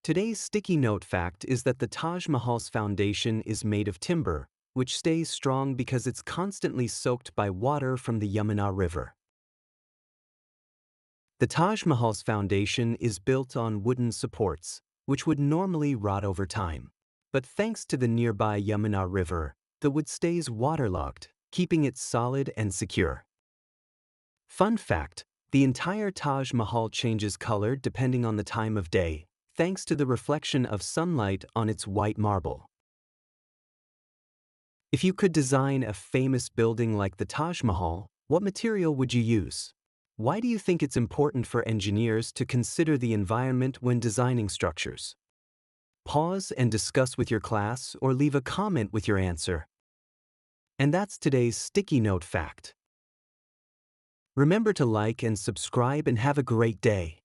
Today's sticky note fact is that the Taj Mahal's foundation is made of timber, which stays strong because it's constantly soaked by water from the Yamuna River. The Taj Mahal's foundation is built on wooden supports, which would normally rot over time. But thanks to the nearby Yamuna River, the wood stays waterlogged, keeping it solid and secure. Fun fact: the entire Taj Mahal changes color depending on the time of day, thanks to the reflection of sunlight on its white marble. If you could design a famous building like the Taj Mahal, what material would you use? Why do you think it's important for engineers to consider the environment when designing structures? Pause and discuss with your class or leave a comment with your answer. And that's today's sticky note fact. Remember to like and subscribe and have a great day.